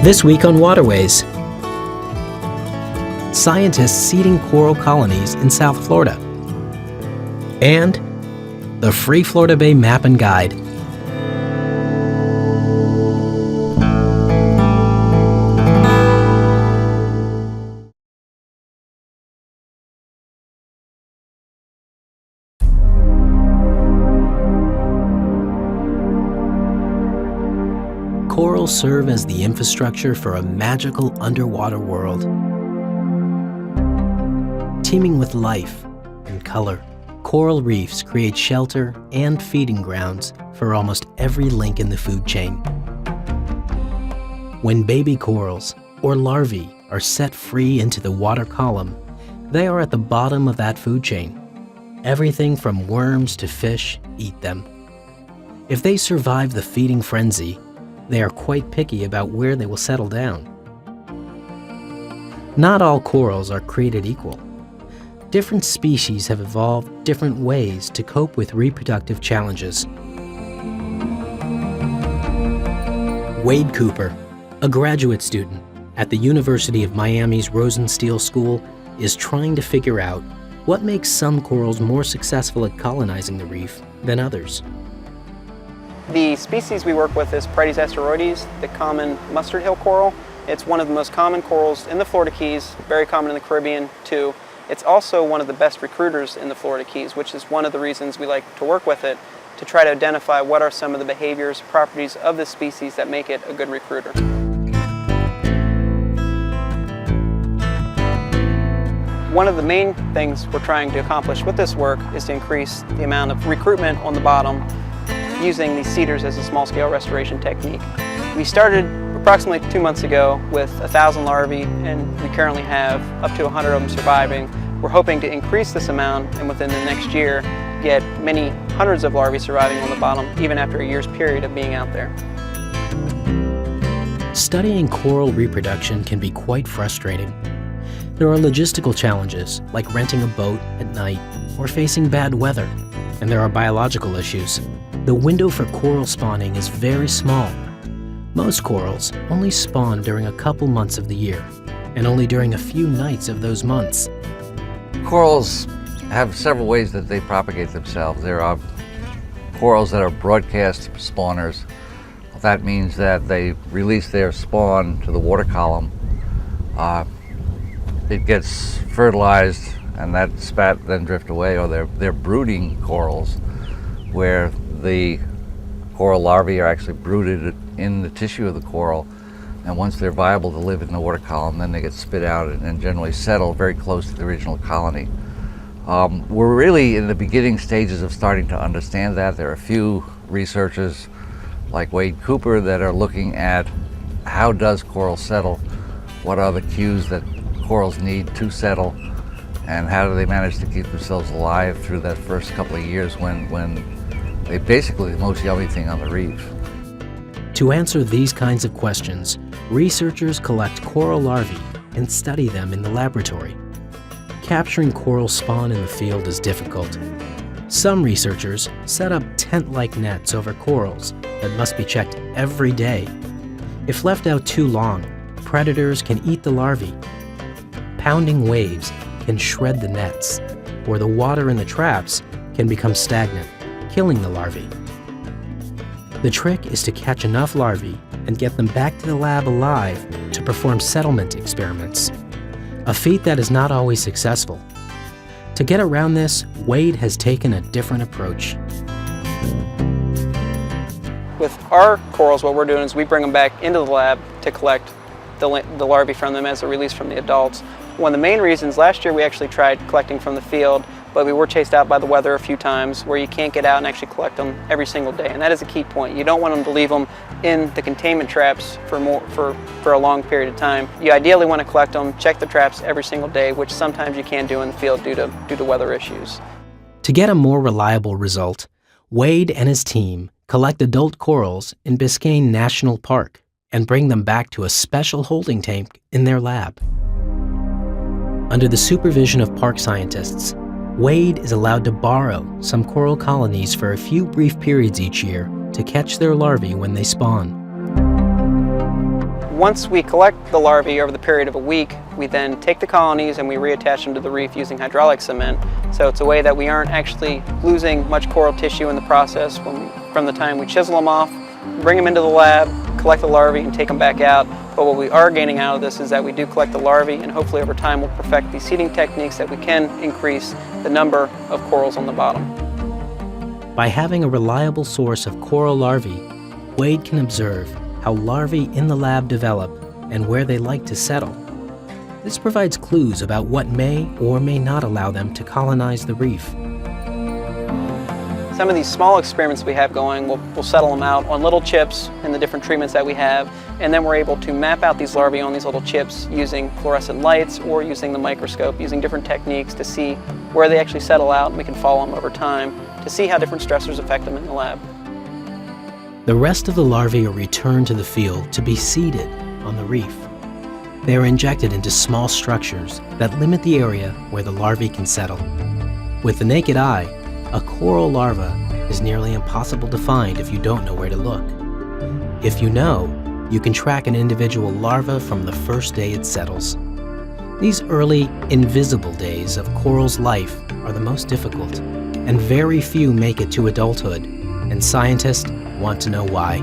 This week on Waterways, scientists seeding coral colonies in South Florida, and the Free Florida Bay Map and Guide. Corals serve as the infrastructure for a magical underwater world, teeming with life and color. Coral reefs create shelter and feeding grounds for almost every link in the food chain. When baby corals, or larvae, are set free into the water column, they are at the bottom of that food chain. Everything from worms to fish eat them. If they survive the feeding frenzy, they are quite picky about where they will settle down. Not all corals are created equal. Different species have evolved different ways to cope with reproductive challenges. Wade Cooper, a graduate student at the University of Miami's Rosenstiel School, is trying to figure out what makes some corals more successful at colonizing the reef than others. The species we work with is Parietes asteroides, the common mustard hill coral. It's one of the most common corals in the Florida Keys, very common in the Caribbean too. It's also one of the best recruiters in the Florida Keys, which is one of the reasons we like to work with it, to try to identify what are some of the behaviors, properties of this species that make it a good recruiter. One of the main things we're trying to accomplish with this work is to increase the amount of recruitment on the bottom using these seeders as a small-scale restoration technique. We started approximately 2 months ago with 1,000 larvae, and we currently have up to 100 of them surviving. We're hoping to increase this amount and within the next year get many hundreds of larvae surviving on the bottom, even after a year's period of being out there. Studying coral reproduction can be quite frustrating. There are logistical challenges like renting a boat at night or facing bad weather, and there are biological issues. The window for coral spawning is very small. Most corals only spawn during a couple months of the year, and only during a few nights of those months. Corals have several ways that they propagate themselves. There are corals that are broadcast spawners. That means that they release their spawn to the water column. It gets fertilized and that spat then drift away, or they're brooding corals, where the coral larvae are actually brooded in the tissue of the coral, and once they're viable to live in the water column, then they get spit out and generally settle very close to the original colony. We're really in the beginning stages of starting to understand that. There are a few researchers like Wade Cooper that are looking at how does coral settle, what are the cues that corals need to settle, and how do they manage to keep themselves alive through that first couple of years when they're basically the most yummy thing on the reef. To answer these kinds of questions, researchers collect coral larvae and study them in the laboratory. Capturing coral spawn in the field is difficult. Some researchers set up tent-like nets over corals that must be checked every day. If left out too long, predators can eat the larvae. Pounding waves can shred the nets, or the water in the traps can become stagnant, killing the larvae. The trick is to catch enough larvae and get them back to the lab alive to perform settlement experiments, a feat that is not always successful. To get around this, Wade has taken a different approach. With our corals, what we're doing is we bring them back into the lab to collect the larvae from them as a release from the adults. One of the main reasons, last year we actually tried collecting from the field, but we were chased out by the weather a few times where you can't get out and actually collect them every single day, and that is a key point. You don't want them to leave them in the containment traps for a long period of time. You ideally want to collect them, check the traps every single day, which sometimes you can't do in the field due to weather issues. To get a more reliable result, Wade and his team collect adult corals in Bicayne National Park and bring them back to a special holding tank in their lab. Under the supervision of park scientists, Wade is allowed to borrow some coral colonies for a few brief periods each year to catch their larvae when they spawn. Once we collect the larvae over the period of a week, we then take the colonies and we reattach them to the reef using hydraulic cement. So it's a way that we aren't actually losing much coral tissue in the process from the time we chisel them off, bring them into the lab, collect the larvae and take them back out. But what we are gaining out of this is that we do collect the larvae, and hopefully over time we'll perfect these seeding techniques that we can increase the number of corals on the bottom. By having a reliable source of coral larvae, Wade can observe how larvae in the lab develop and where they like to settle. This provides clues about what may or may not allow them to colonize the reef. Some of these small experiments we have going, we'll settle them out on little chips in the different treatments that we have, and then we're able to map out these larvae on these little chips using fluorescent lights or using the microscope, using different techniques to see where they actually settle out, and we can follow them over time to see how different stressors affect them in the lab. The rest of the larvae are returned to the field to be seeded on the reef. They are injected into small structures that limit the area where the larvae can settle. With the naked eye, a coral larva is nearly impossible to find if you don't know where to look. If you know, you can track an individual larva from the first day it settles. These early, invisible days of coral's life are the most difficult, and very few make it to adulthood, and scientists want to know why.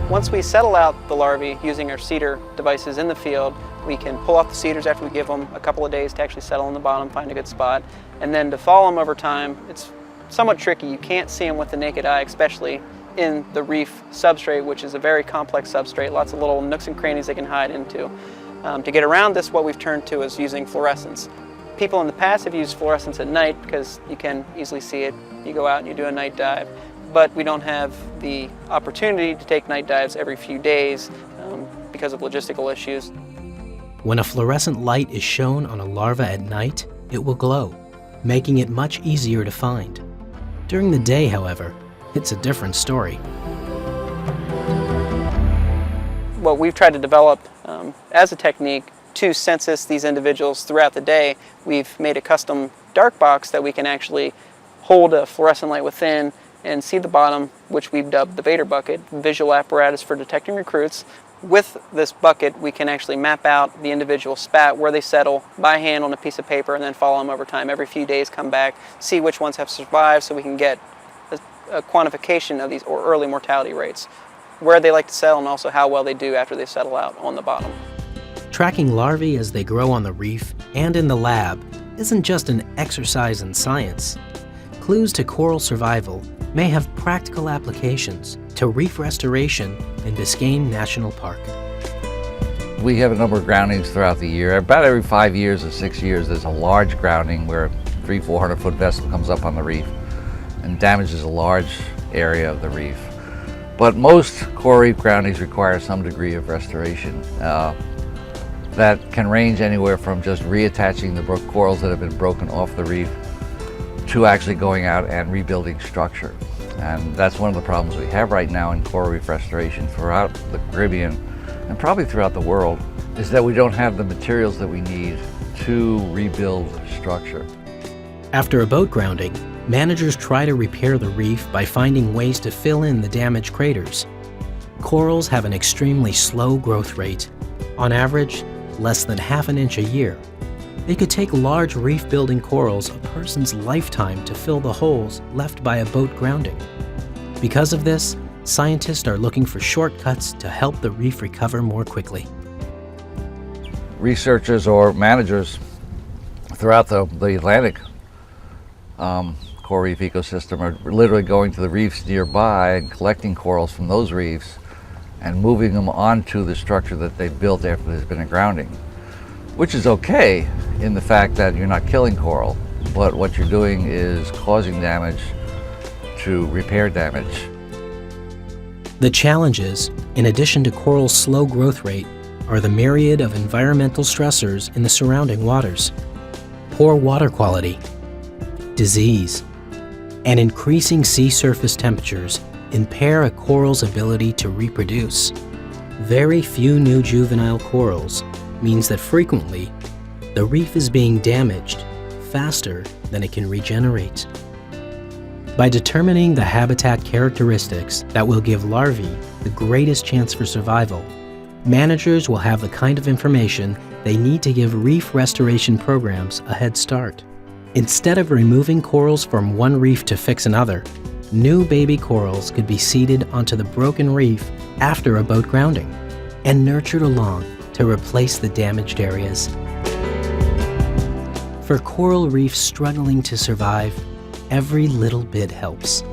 Once we settle out the larvae using our seeder devices in the field, we can pull off the seeders after we give them a couple of days to actually settle in the bottom, find a good spot, and then to follow them over time. It's somewhat tricky. You can't see them with the naked eye, especially in the reef substrate, which is a very complex substrate, lots of little nooks and crannies they can hide into. To get around this, what we've turned to is using fluorescence. People in the past have used fluorescence at night because you can easily see it. You go out and you do a night dive, but we don't have the opportunity to take night dives every few days because of logistical issues. When a fluorescent light is shown on a larva at night, it will glow, making it much easier to find. During the day, however, it's a different story. What we've tried to develop as a technique to census these individuals throughout the day, we've made a custom dark box that we can actually hold a fluorescent light within and see the bottom, which we've dubbed the Vader bucket, visual apparatus for detecting recruits. With this bucket, we can actually map out the individual spat, where they settle, by hand on a piece of paper, and then follow them over time. Every few days come back, see which ones have survived so we can get a quantification of these early mortality rates, where they like to settle, and also how well they do after they settle out on the bottom. Tracking larvae as they grow on the reef and in the lab isn't just an exercise in science. Clues to coral survival may have practical applications to reef restoration in Bicayne National Park. We have a number of groundings throughout the year. About every 5 years or 6 years, there's a large grounding where a 300-400 foot vessel comes up on the reef and damages a large area of the reef. But most coral reef groundings require some degree of restoration. That can range anywhere from just reattaching the corals that have been broken off the reef to actually going out and rebuilding structure. And that's one of the problems we have right now in coral reef restoration throughout the Caribbean and probably throughout the world, is that we don't have the materials that we need to rebuild structure. After a boat grounding, managers try to repair the reef by finding ways to fill in the damaged craters. Corals have an extremely slow growth rate, on average less than ½ an inch a year. It could take large reef-building corals a person's lifetime to fill the holes left by a boat grounding. Because of this, scientists are looking for shortcuts to help the reef recover more quickly. Researchers or managers throughout the Atlantic coral reef ecosystem are literally going to the reefs nearby and collecting corals from those reefs and moving them onto the structure that they've built after there's been a grounding. Which is okay in the fact that you're not killing coral, but what you're doing is causing damage to repair damage. The challenges, in addition to coral's slow growth rate, are the myriad of environmental stressors in the surrounding waters. Poor water quality, disease, and increasing sea surface temperatures impair a coral's ability to reproduce. Very few new juvenile corals means that frequently, the reef is being damaged faster than it can regenerate. By determining the habitat characteristics that will give larvae the greatest chance for survival, managers will have the kind of information they need to give reef restoration programs a head start. Instead of removing corals from one reef to fix another, new baby corals could be seeded onto the broken reef after a boat grounding and nurtured along to replace the damaged areas. For coral reefs struggling to survive, every little bit helps.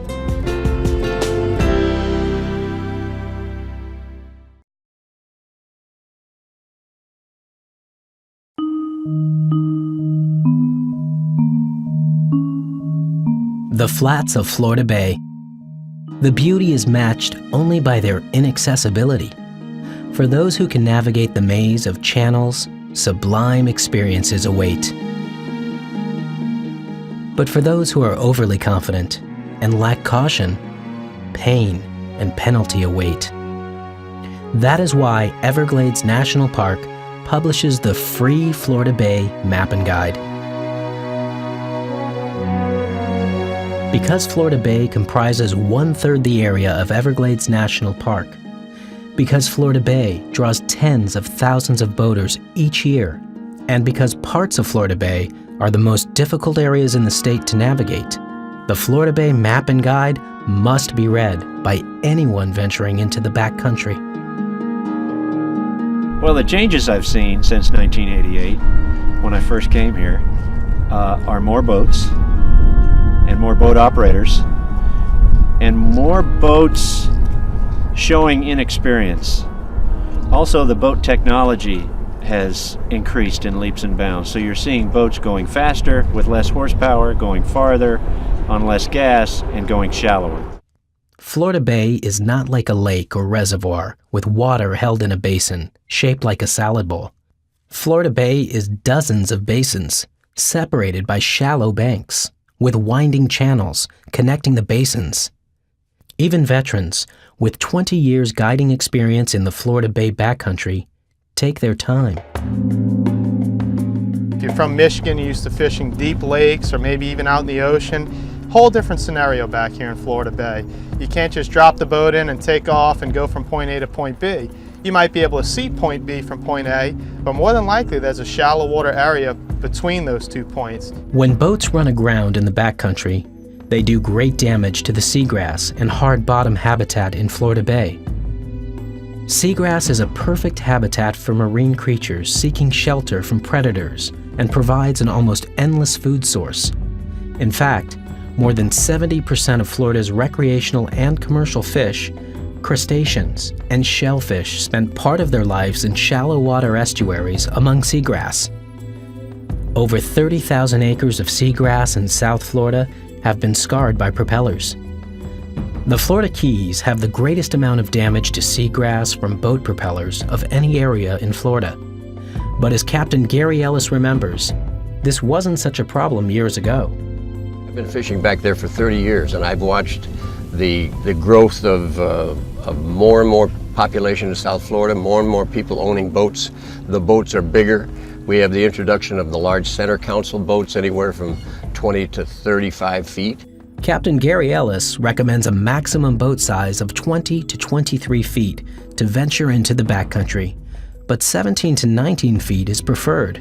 The flats of Florida Bay. The beauty is matched only by their inaccessibility. For those who can navigate the maze of channels, sublime experiences await. But for those who are overly confident and lack caution, pain and penalty await. That is why Everglades National Park publishes the free Florida Bay Map and Guide. Because Florida Bay comprises 1/3 the area of Everglades National Park, because Florida Bay draws tens of thousands of boaters each year, and because parts of Florida Bay are the most difficult areas in the state to navigate, the Florida Bay Map and Guide must be read by anyone venturing into the backcountry. Well, the changes I've seen since 1988, when I first came here, are more boats, and more boat operators, and more boats showing inexperience. Also, the boat technology has increased in leaps and bounds. So you're seeing boats going faster, with less horsepower, going farther, on less gas, and going shallower. Florida Bay is not like a lake or reservoir with water held in a basin, shaped like a salad bowl. Florida Bay is dozens of basins, separated by shallow banks, with winding channels connecting the basins. Even veterans with 20 years guiding experience in the Florida Bay backcountry take their time. If you're from Michigan, you're used to fishing deep lakes or maybe even out in the ocean, whole different scenario back here in Florida Bay. You can't just drop the boat in and take off and go from point A to point B. You might be able to see point B from point A, but more than likely there's a shallow water area between those 2 points. When boats run aground in the backcountry, they do great damage to the seagrass and hard bottom habitat in Florida Bay. Seagrass is a perfect habitat for marine creatures seeking shelter from predators and provides an almost endless food source. In fact, more than 70% of Florida's recreational and commercial fish, crustaceans, and shellfish spend part of their lives in shallow water estuaries among seagrass. Over 30,000 acres of seagrass in South Florida have been scarred by propellers. The Florida Keys have the greatest amount of damage to seagrass from boat propellers of any area in Florida. But as Captain Gary Ellis remembers, this wasn't such a problem years ago. I've been fishing back there for 30 years, and I've watched the growth of more and more population in South Florida, more and more people owning boats. The boats are bigger. We have the introduction of the large center console boats, anywhere from 20 to 35 feet. Captain Gary Ellis recommends a maximum boat size of 20 to 23 feet to venture into the backcountry, but 17 to 19 feet is preferred.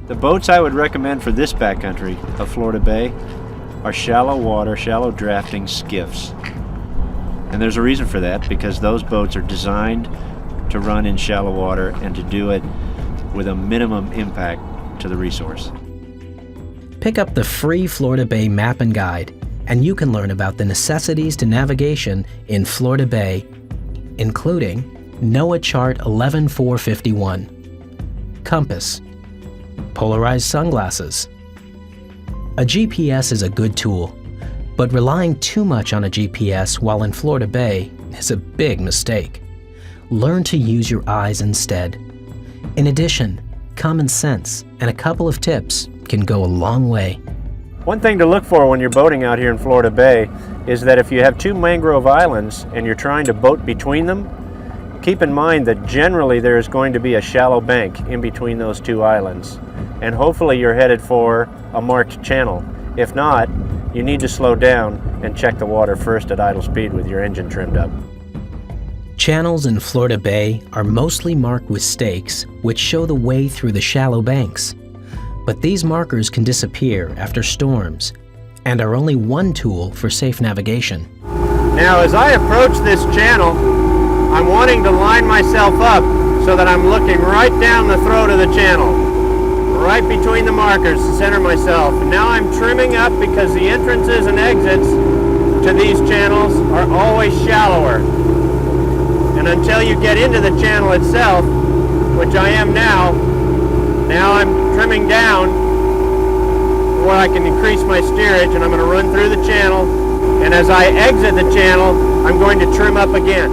The boats I would recommend for this backcountry of Florida Bay are shallow water, shallow drafting skiffs. And there's a reason for that, because those boats are designed to run in shallow water and to do it with a minimum impact to the resource. Pick up the free Florida Bay Map and Guide, and you can learn about the necessities to navigation in Florida Bay, including NOAA Chart 11451, compass, polarized sunglasses. A GPS is a good tool, but relying too much on a GPS while in Florida Bay is a big mistake. Learn to use your eyes instead. In addition, common sense and a couple of tips can go a long way. One thing to look for when you're boating out here in Florida Bay is that if you have two mangrove islands and you're trying to boat between them, keep in mind that generally there is going to be a shallow bank in between those two islands. And hopefully you're headed for a marked channel. If not, you need to slow down and check the water first at idle speed with your engine trimmed up. Channels in Florida Bay are mostly marked with stakes, which show the way through the shallow banks. But these markers can disappear after storms and are only one tool for safe navigation. Now, as I approach this channel, I'm wanting to line myself up so that I'm looking right down the throat of the channel, right between the markers to center myself. And now I'm trimming up because the entrances and exits to these channels are always shallower. And until you get into the channel itself, which I am now I'm trimming down where I can increase my steerage, and I'm going to run through the channel. And as I exit the channel, I'm going to trim up again.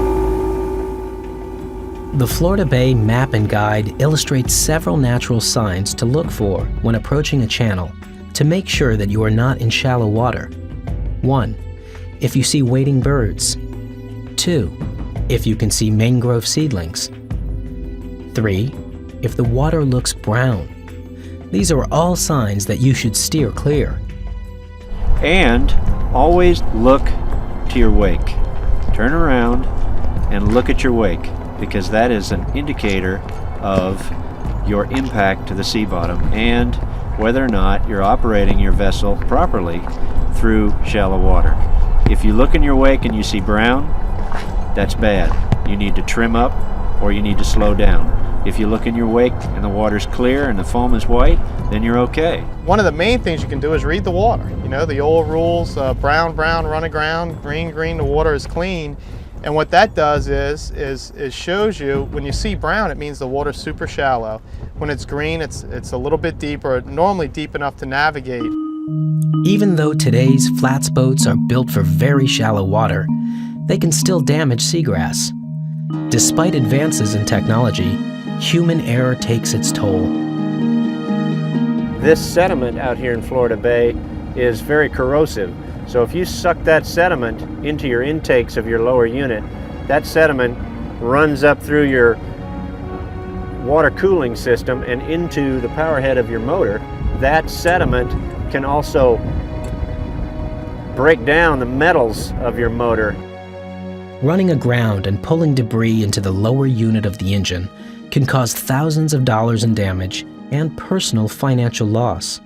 The Florida Bay Map and Guide illustrates several natural signs to look for when approaching a channel to make sure that you are not in shallow water. 1. If you see wading birds. 2. If you can see mangrove seedlings. 3. If the water looks brown. These are all signs that you should steer clear. And always look to your wake. Turn around and look at your wake, because that is an indicator of your impact to the sea bottom and whether or not you're operating your vessel properly through shallow water. If you look in your wake and you see brown, that's bad. You need to trim up or you need to slow down. If you look in your wake and the water's clear and the foam is white, then you're okay. One of the main things you can do is read the water. You know, the old rules, brown, brown, run aground, green, green, the water is clean. And what that does is shows you, when you see brown, it means the water's super shallow. When it's green, it's a little bit deeper, normally deep enough to navigate. Even though today's flats boats are built for very shallow water, they can still damage seagrass. Despite advances in technology, human error takes its toll. This sediment out here in Florida Bay is very corrosive. So if you suck that sediment into your intakes of your lower unit, that sediment runs up through your water cooling system and into the power head of your motor. That sediment can also break down the metals of your motor. Running aground and pulling debris into the lower unit of the engine can cause thousands of dollars in damage and personal financial loss.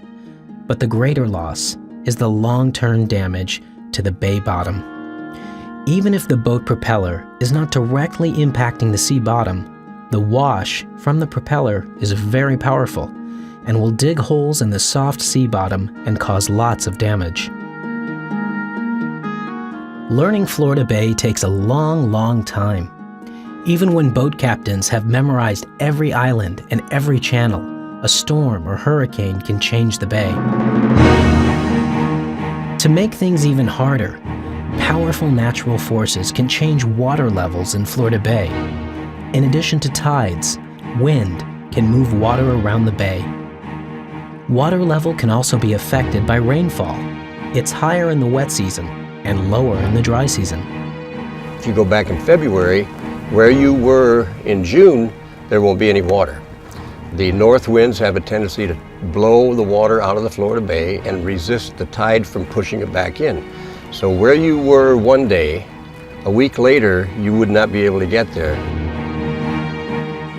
But the greater loss is the long-term damage to the bay bottom. Even if the boat propeller is not directly impacting the sea bottom, the wash from the propeller is very powerful and will dig holes in the soft sea bottom and cause lots of damage. Learning Florida Bay takes a long time. Even when boat captains have memorized every island and every channel, a storm or hurricane can change the bay. To make things even harder, powerful natural forces can change water levels in Florida Bay. In addition to tides, wind can move water around the bay. Water level can also be affected by rainfall. It's higher in the wet season and lower in the dry season. If you go back in February, where you were in June, there won't be any water. The north winds have a tendency to blow the water out of the Florida Bay and resist the tide from pushing it back in. So where you were one day, a week later, you would not be able to get there.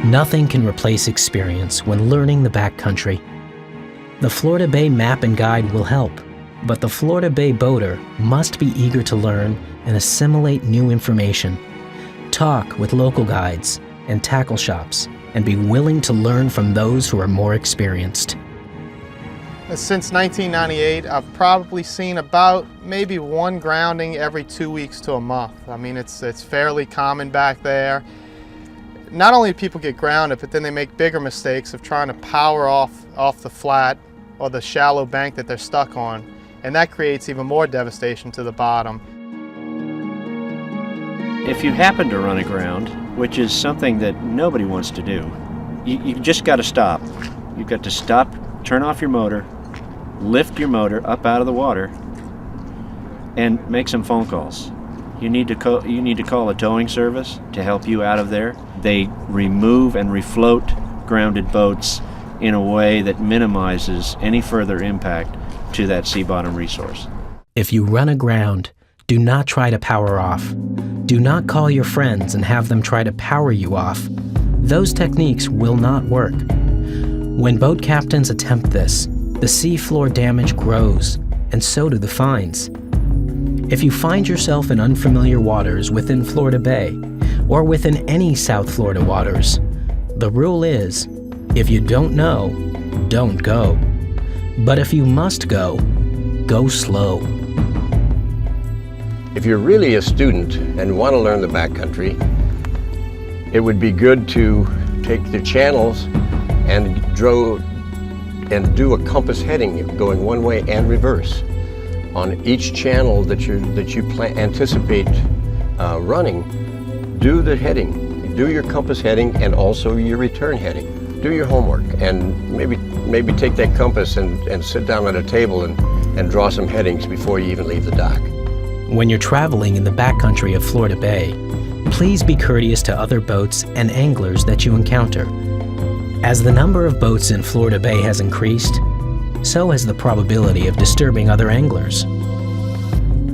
Nothing can replace experience when learning the backcountry. The Florida Bay Map and Guide will help, but the Florida Bay boater must be eager to learn and assimilate new information. Talk with local guides and tackle shops, and be willing to learn from those who are more experienced. Since 1998, I've probably seen about maybe one grounding every 2 weeks to a month. I mean, it's fairly common back there. Not only do people get grounded, but then they make bigger mistakes of trying to power off the flat or the shallow bank that they're stuck on, and that creates even more devastation to the bottom. If you happen to run aground, which is something that nobody wants to do, you just got to stop. You've got to stop, turn off your motor, lift your motor up out of the water, and make some phone calls. You need to call a towing service to help you out of there. They remove and refloat grounded boats in a way that minimizes any further impact to that sea bottom resource. If you run aground, Do not try to power off. Do not call your friends and have them try to power you off. Those techniques will not work. When boat captains attempt this, the seafloor damage grows, and so do the fines. If you find yourself in unfamiliar waters within Florida Bay, or within any South Florida waters, the rule is, if you don't know, don't go. But if you must go, go slow. If you're really a student and want to learn the backcountry, it would be good to take the channels and do a compass heading going one way and reverse. On each channel that you anticipate running, do the heading. Do your compass heading and also your return heading. Do your homework and maybe take that compass and sit down at a table and draw some headings before you even leave the dock. When you're traveling in the backcountry of Florida Bay, please be courteous to other boats and anglers that you encounter. As the number of boats in Florida Bay has increased, so has the probability of disturbing other anglers.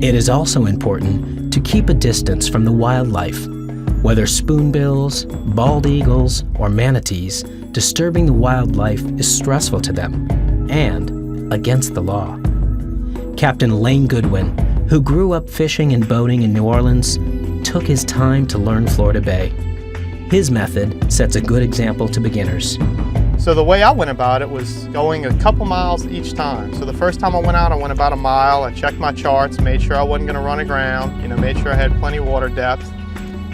It is also important to keep a distance from the wildlife, whether spoonbills, bald eagles, or manatees. Disturbing the wildlife is stressful to them and against the law. Captain Lane Goodwin, who grew up fishing and boating in New Orleans, took his time to learn Florida Bay. His method sets a good example to beginners. So the way I went about it was going a couple miles each time. So the first time I went out, I went about a mile. I checked my charts, made sure I wasn't going to run aground, made sure I had plenty of water depth.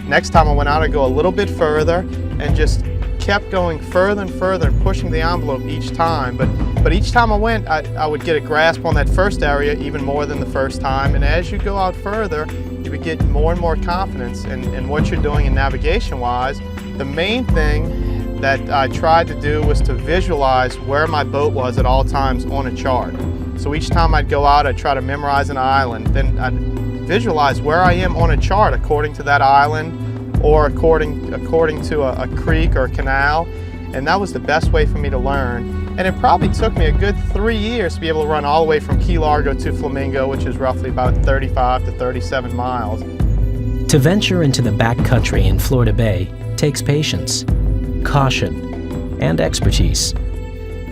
Next time I went out, I'd go a little bit further and just kept going further and further and pushing the envelope each time. But each time I went, I would get a grasp on that first area even more than the first time. And as you go out further, you would get more and more confidence in what you're doing in navigation-wise. The main thing that I tried to do was to visualize where my boat was at all times on a chart. So each time I'd go out, I'd try to memorize an island. Then I'd visualize where I am on a chart according to that island or according to a creek or a canal. And that was the best way for me to learn. And it probably took me a good 3 years to be able to run all the way from Key Largo to Flamingo, which is roughly about 35 to 37 miles. To venture into the backcountry in Florida Bay takes patience, caution, and expertise.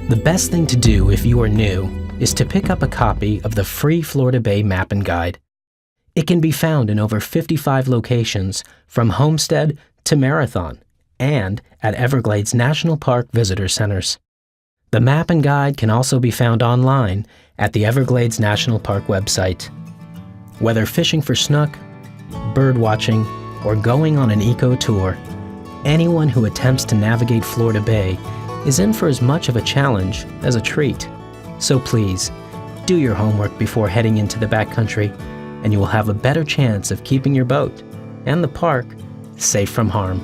The best thing to do if you are new is to pick up a copy of the free Florida Bay Map and Guide. It can be found in over 55 locations from Homestead to Marathon and at Everglades National Park Visitor Centers. The map and guide can also be found online at the Everglades National Park website. Whether fishing for snook, bird watching, or going on an eco tour, anyone who attempts to navigate Florida Bay is in for as much of a challenge as a treat. So please, do your homework before heading into the backcountry, and you will have a better chance of keeping your boat and the park safe from harm.